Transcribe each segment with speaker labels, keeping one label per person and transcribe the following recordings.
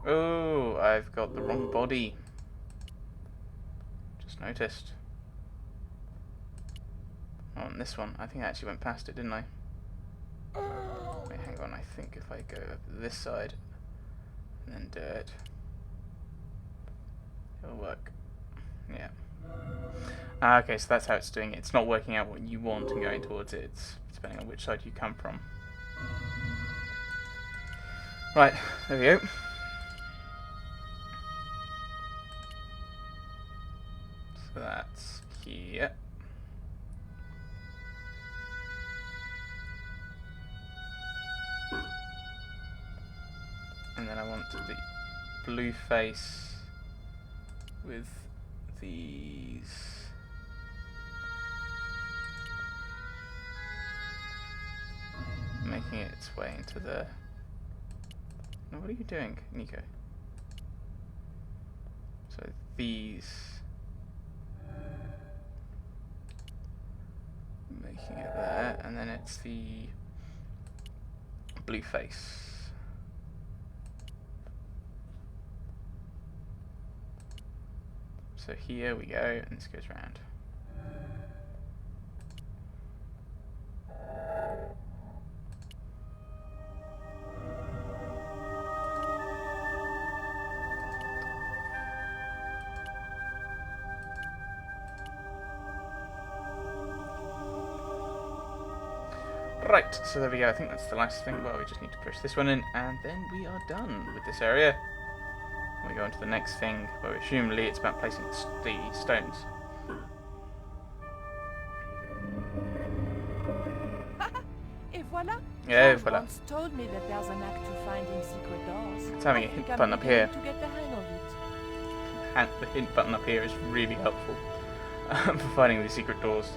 Speaker 1: Oh, I've got the wrong body. Just noticed. Oh, and this one, I think I actually went past it, didn't I? Wait, hang on, I think if I go up this side and then do it, it'll work. Yeah. Okay, so that's how it's doing it. It's not working out what you want and going towards it. It's depending on which side you come from. Right, there we go. So that's here. And then I want the blue face with these. Making its way into the... Now what are you doing, Nico? So these... Making it there, and then it's the blue face. So here we go, and this goes round. Right, so there we go. I think that's the last thing. Well, we just need to push this one in, and then we are done with this area. We go on to the next thing, where presumably it's about placing the stones.
Speaker 2: Et voilà.
Speaker 1: Yeah,
Speaker 2: George
Speaker 1: voilà.
Speaker 2: once told me that there's an act to finding secret doors.
Speaker 1: It's having a
Speaker 2: I think
Speaker 1: hint
Speaker 2: I'm
Speaker 1: button up
Speaker 2: beginning
Speaker 1: here.
Speaker 2: to get the hang of it.
Speaker 1: And the hint button up here is really helpful for finding these secret doors.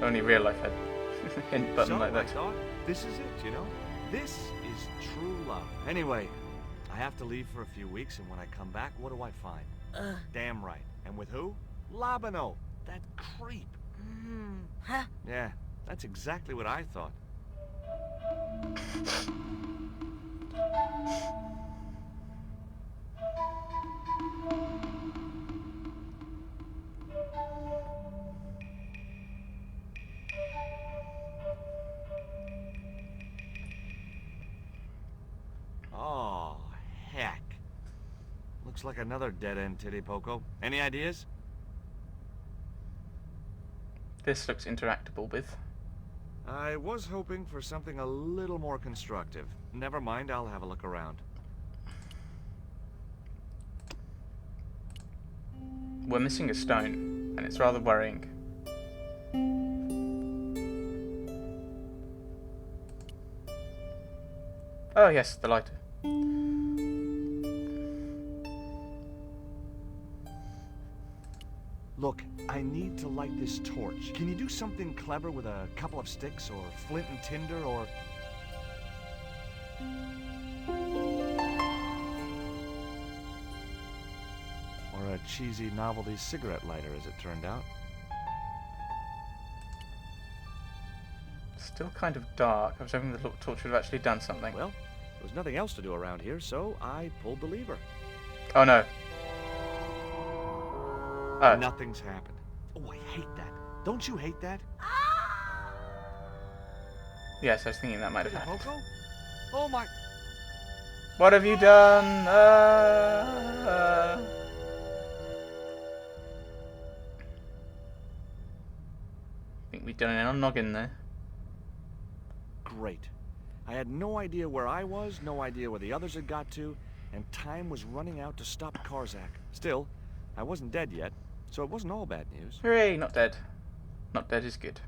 Speaker 1: Only real life had a hint button
Speaker 3: So,
Speaker 1: like that.
Speaker 3: I thought, this is it, you know? This is true love. Anyway, I have to leave for a few weeks, and when I come back, what do I find? Damn right. And with who? Labano, that creep.
Speaker 2: Huh?
Speaker 3: Yeah, that's exactly what I thought. Oh, heck. Looks like another dead-end Tezcatlipoca. Any ideas?
Speaker 1: This looks interactable with.
Speaker 3: I was hoping for something a little more constructive. Never mind, I'll have a look around.
Speaker 1: We're missing a stone, and it's rather worrying. Oh yes, the lighter.
Speaker 3: Look, I need to light this torch. Can you do something clever with a couple of sticks, or flint and tinder, or... Or a cheesy novelty cigarette lighter, as it turned out.
Speaker 1: Still kind of dark. I was hoping the torch would have actually done something.
Speaker 3: Well, there was nothing else to do around here, so I pulled the lever.
Speaker 1: Oh no. Oh.
Speaker 3: Nothing's happened. Oh, I hate that. Don't you hate that?
Speaker 1: Yes, I was thinking that might have happened.
Speaker 3: Tezcatlipoca? Oh my...
Speaker 1: What have you done? I think we've done it on noggin there.
Speaker 3: Great. I had no idea where I was, no idea where the others had got to, and time was running out to stop Karzak. Still, I wasn't dead yet, so it wasn't all bad news.
Speaker 1: Hooray, not dead. Not dead is good.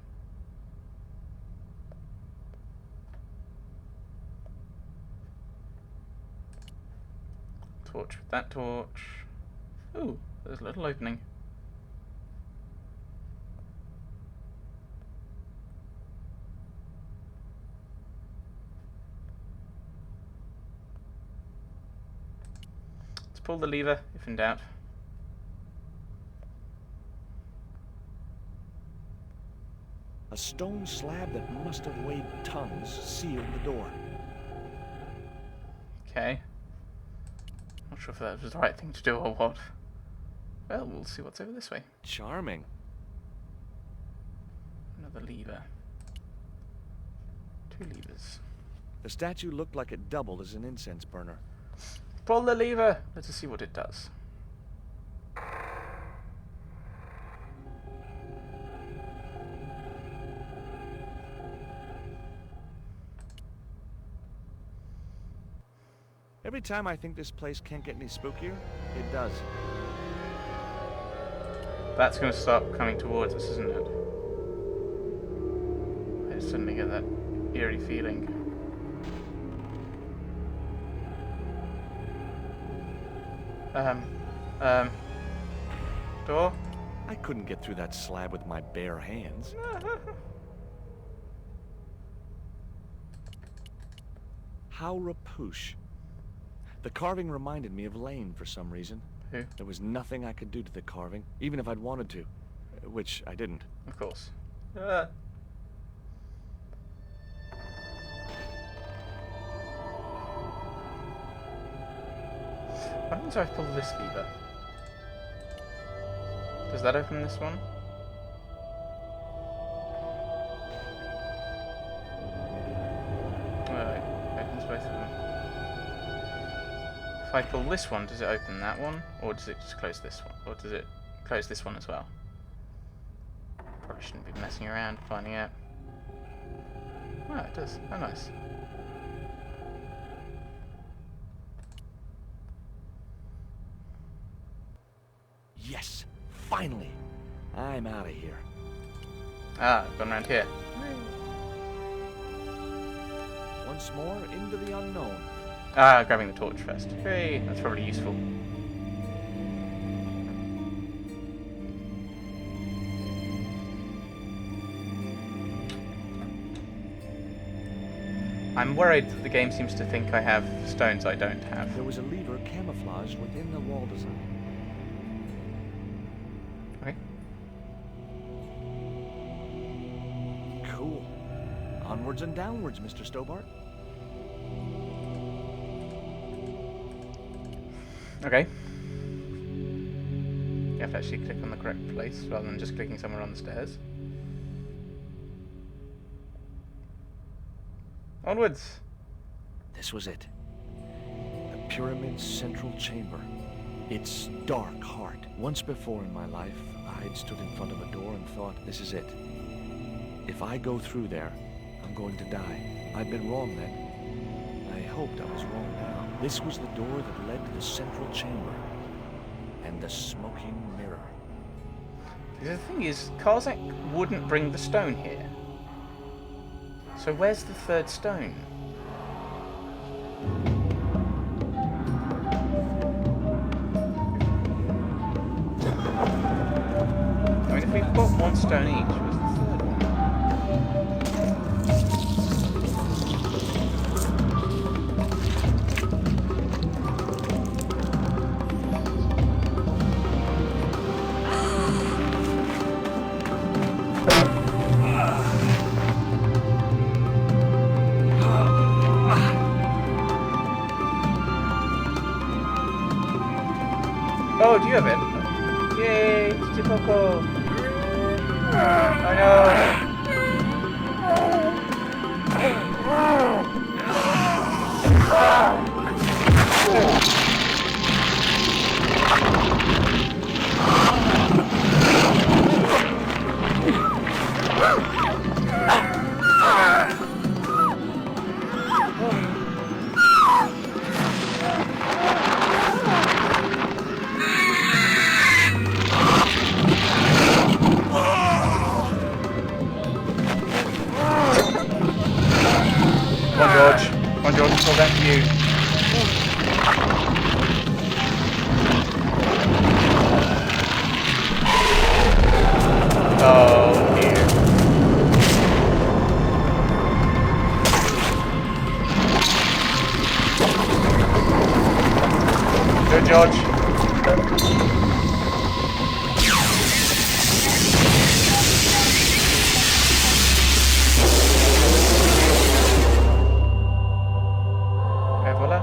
Speaker 1: Torch with that torch. Ooh, there's a little opening. Let's pull the lever, if in doubt.
Speaker 3: A stone slab that must have weighed tons sealed the door.
Speaker 1: Okay. Not sure if that was the right thing to do or what. Well, we'll see what's over this way.
Speaker 3: Charming.
Speaker 1: Another lever. 2 levers.
Speaker 3: The statue looked like it doubled as an incense burner.
Speaker 1: Pull the lever! Let's just see what it does.
Speaker 3: Every time I think this place can't get any spookier, it does.
Speaker 1: That's going to start coming towards us, isn't it? I just suddenly get that eerie feeling. Door?
Speaker 3: I couldn't get through that slab with my bare hands. How rapoosh. The carving reminded me of Lane for some reason.
Speaker 1: Who?
Speaker 3: There was nothing I could do to the carving, even if I'd wanted to. Which I didn't.
Speaker 1: Of course. What happens if I pull this lever? Does that open this one? It opens both of them. If I pull this one, does it open that one? Or does it just close this one? Or does it close this one as well? Probably shouldn't be messing around finding out. Oh, it does. Oh, nice.
Speaker 3: Yes! Finally! I'm out of here.
Speaker 1: Ah, I've gone around here.
Speaker 3: Once more into the unknown.
Speaker 1: Ah, grabbing the torch first. Hey, that's probably useful. I'm worried that the game seems to think I have stones I don't have.
Speaker 3: There was a lever camouflaged within the wall design.
Speaker 1: Okay.
Speaker 3: Cool. Onwards and downwards, Mr. Stobart.
Speaker 1: Okay. You have to actually click on the correct place rather than just clicking somewhere on the stairs. Onwards!
Speaker 3: This was it. The pyramid's central chamber. Its dark heart. Once before in my life, I'd stood in front of a door and thought, this is it. If I go through there, I'm going to die. I'd been wrong then. I hoped I was wrong now. This was the door that led to the central chamber. And the smoking mirror.
Speaker 1: The thing is, Karzak wouldn't bring the stone here. So where's the third stone? I mean, if we put one stone each, where's the third one? Oh, do you have it? Yay, Tezcatlipoca! I know! Come on, George. Come on, George, it's all down to you. Oh, dear. Good, George. Et voilà.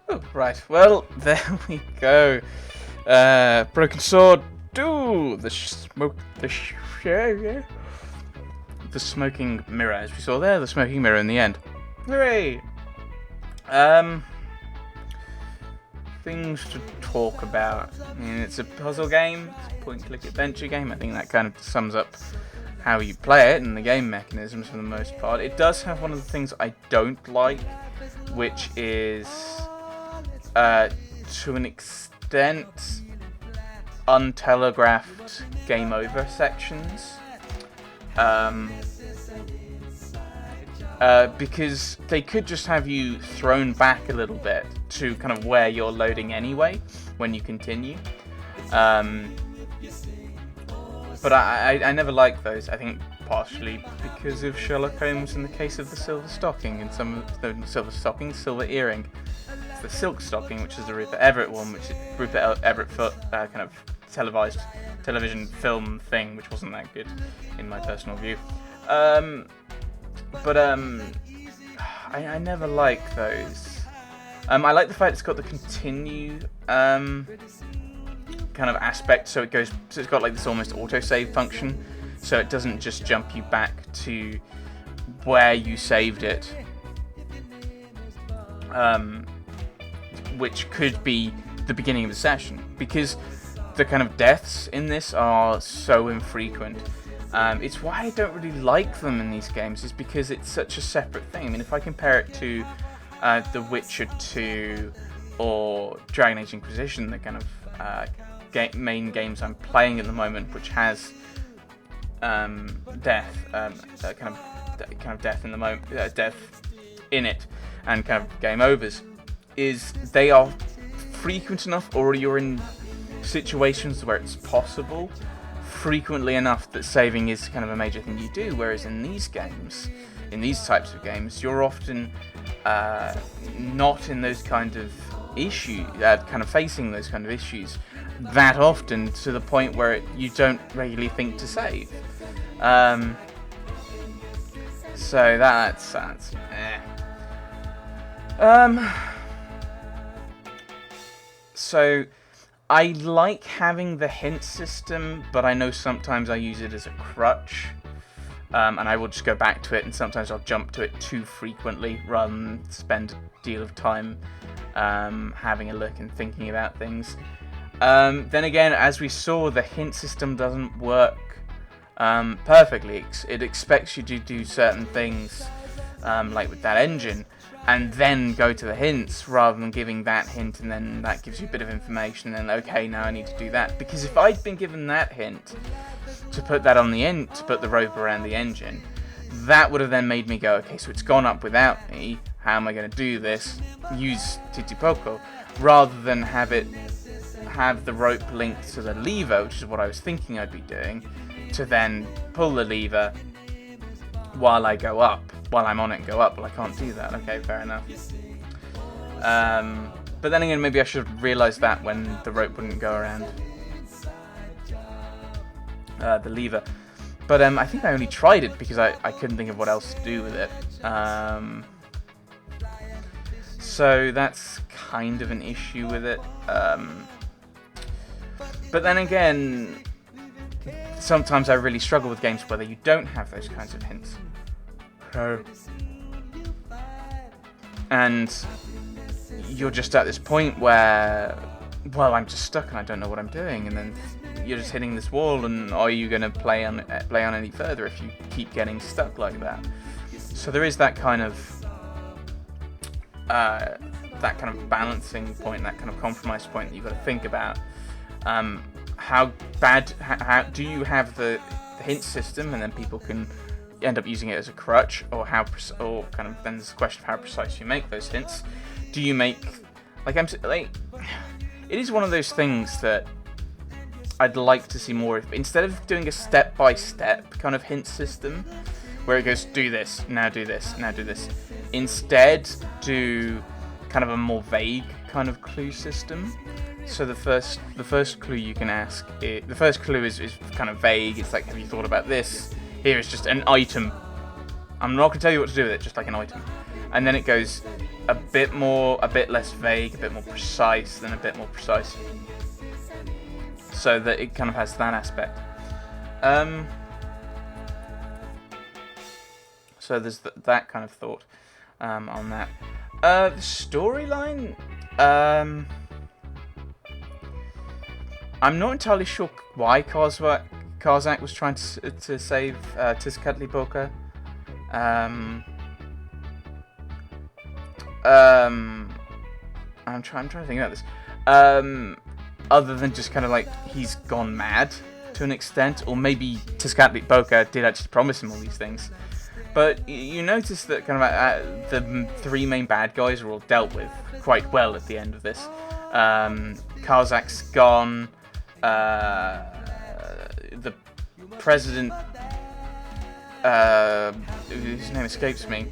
Speaker 1: Oh, right. Well, there we go. Broken Sword. Do the smoking mirror, as we saw there. The smoking mirror in the end. Hooray! Things to talk about. I mean, it's a puzzle game. It's a point-and-click adventure game. I think that kind of sums up how you play it and the game mechanisms for the most part. It does have one of the things I don't like, which is, to an extent, untelegraphed game over sections. Because they could just have you thrown back a little bit to kind of where you're loading anyway when you continue. But I never liked those. I think partially because of Sherlock Holmes in the case of the silver stocking and some of the silver earring. It's the silk stocking, which is the Rupert Everett one, which is Rupert Everett kind of televised television film thing, which wasn't that good in my personal view. But I never like those. I like the fact it's got the continue kind of aspect, so it's got like this almost autosave function, so it doesn't just jump you back to where you saved it, which could be the beginning of the session, because the kind of deaths in this are so infrequent. It's why I don't really like them in these games, is because it's such a separate thing. I mean, if I compare it to The Witcher 2 or Dragon Age Inquisition, the kind of main games I'm playing at the moment, which has death, kind of death in the moment, death in it, and kind of game overs, is they are frequent enough, or you're in situations where it's possible frequently enough that saving is kind of a major thing you do, whereas in these games, in these types of games, you're often not in those kind of issues, kind of facing those kind of issues that often, to the point where you don't regularly think to save. So that's So I like having the hint system, but I know sometimes I use it as a crutch, and I will just go back to it, and sometimes I'll jump to it too frequently rather than spend a deal of time having a look and thinking about things. Then again, as we saw, the hint system doesn't work perfectly. It expects you to do certain things, like with that engine, and then go to the hints rather than giving that hint and then that gives you a bit of information and okay, now I need to do that. Because if I'd been given that hint to put that on the end, to put the rope around the engine, that would have then made me go, okay, so it's gone up without me, how am I going to do this? Use Tezcatlipoca, rather than have the rope linked to the lever, which is what I was thinking I'd be doing, to then pull the lever while I go up, while I'm on it and go up. Well, I can't do that. Okay, fair enough. But then again, maybe I should have realised that when the rope wouldn't go around the lever. But I think I only tried it because I couldn't think of what else to do with it. So that's kind of an issue with it. But then again, sometimes I really struggle with games where you don't have those kinds of hints. And you're just at this point where, well, I'm just stuck and I don't know what I'm doing, and then you're just hitting this wall, and are you going to play on any further if you keep getting stuck like that? So there is that kind of balancing point, that kind of compromise point that you've got to think about. How do you have the hint system, and then people can end up using it as a crutch, or then there's the question of how precise you make those hints. Do you make it is one of those things that I'd like to see more of. Instead of doing a step-by-step kind of hint system where it goes, do this, now do this, now do this, instead do kind of a more vague kind of clue system. So the first clue you can ask, the first clue is kind of vague. It's like, have you thought about this? Here is just an item. I'm not going to tell you what to do with it, just like an item. And then it goes, a bit less vague, a bit more precise, than a bit more precise. So that it kind of has that aspect. So there's that kind of thought on that. The storyline, I'm not entirely sure why Karzak was trying to save Tezcatlipoca. I'm trying to think about this. Other than just kind of like he's gone mad to an extent, or maybe Tezcatlipoca did actually promise him all these things. But you notice that kind of the three main bad guys are all dealt with quite well at the end of this. Karzak's gone. The president, whose name escapes me.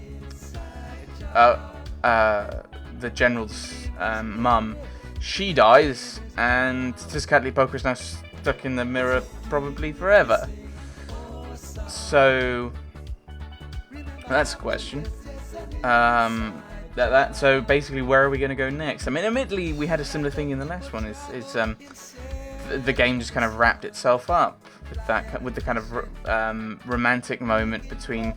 Speaker 1: The general's mum, she dies, and Tezcatlipoca is now stuck in the mirror probably forever. So that's a question. So basically, where are we going to go next? I mean, admittedly, we had a similar thing in the last one. The game just kind of wrapped itself up with the kind of romantic moment between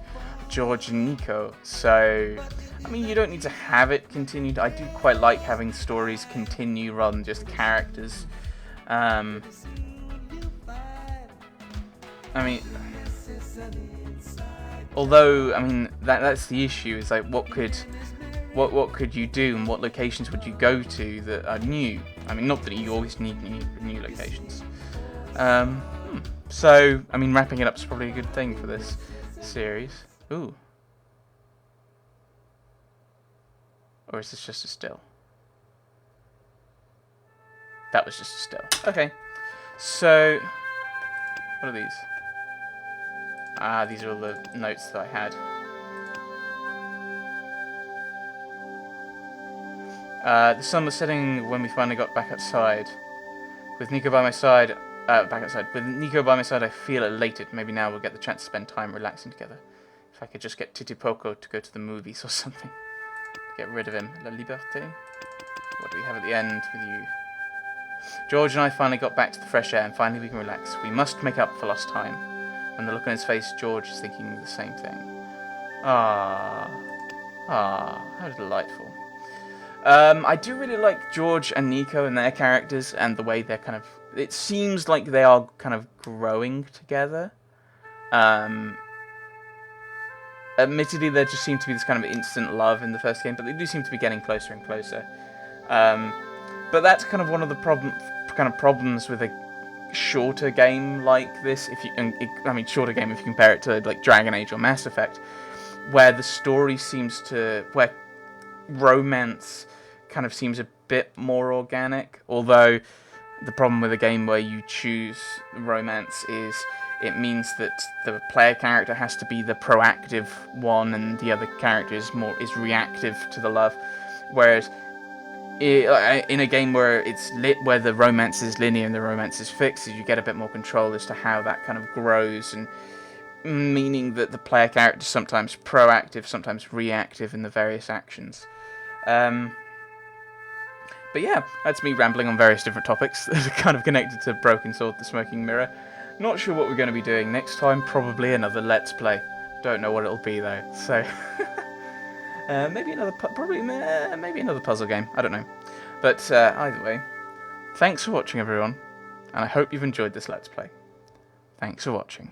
Speaker 1: George and Nico. So, I mean, you don't need to have it continued. I do quite like having stories continue rather than just characters. I mean, although, I mean, that's the issue. Is like, what could you do, and what locations would you go to that are new? I mean, not that you always need new locations. So, I mean, wrapping it up is probably a good thing for this series. Ooh. Or is this just a still? That was just a still. Okay. So, what are these? Ah, these are all the notes that I had. The sun was setting when we finally got back outside. With Nico by my side, With Nico by my side, I feel elated. Maybe now we'll get the chance to spend time relaxing together. If I could just get Titipoco to go to the movies or something. Get rid of him. La liberté. What do we have at the end with you? George and I finally got back to the fresh air, and finally we can relax. We must make up for lost time. And the look on his face, George is thinking the same thing. Ah, how delightful. I do really like George and Nico and their characters, and the way they're kind of... It seems like they are kind of growing together. Admittedly, there just seemed to be this kind of instant love in the first game, but they do seem to be getting closer and closer. But that's kind of one of the problems with a shorter game like this. Shorter game if you compare it to like Dragon Age or Mass Effect, where the story seems to... where romance kind of seems a bit more organic, although the problem with a game where you choose romance is it means that the player character has to be the proactive one and the other character is reactive to the love, whereas in a game where where the romance is linear and the romance is fixed, you get a bit more control as to how that kind of grows, and meaning that the player character is sometimes proactive, sometimes reactive in the various actions. But yeah, that's me rambling on various different topics that are kind of connected to Broken Sword, the Smoking Mirror. Not sure what we're going to be doing next time. Probably another Let's Play. Don't know what it'll be though. So maybe another puzzle game. I don't know. But either way, thanks for watching, everyone, and I hope you've enjoyed this Let's Play. Thanks for watching.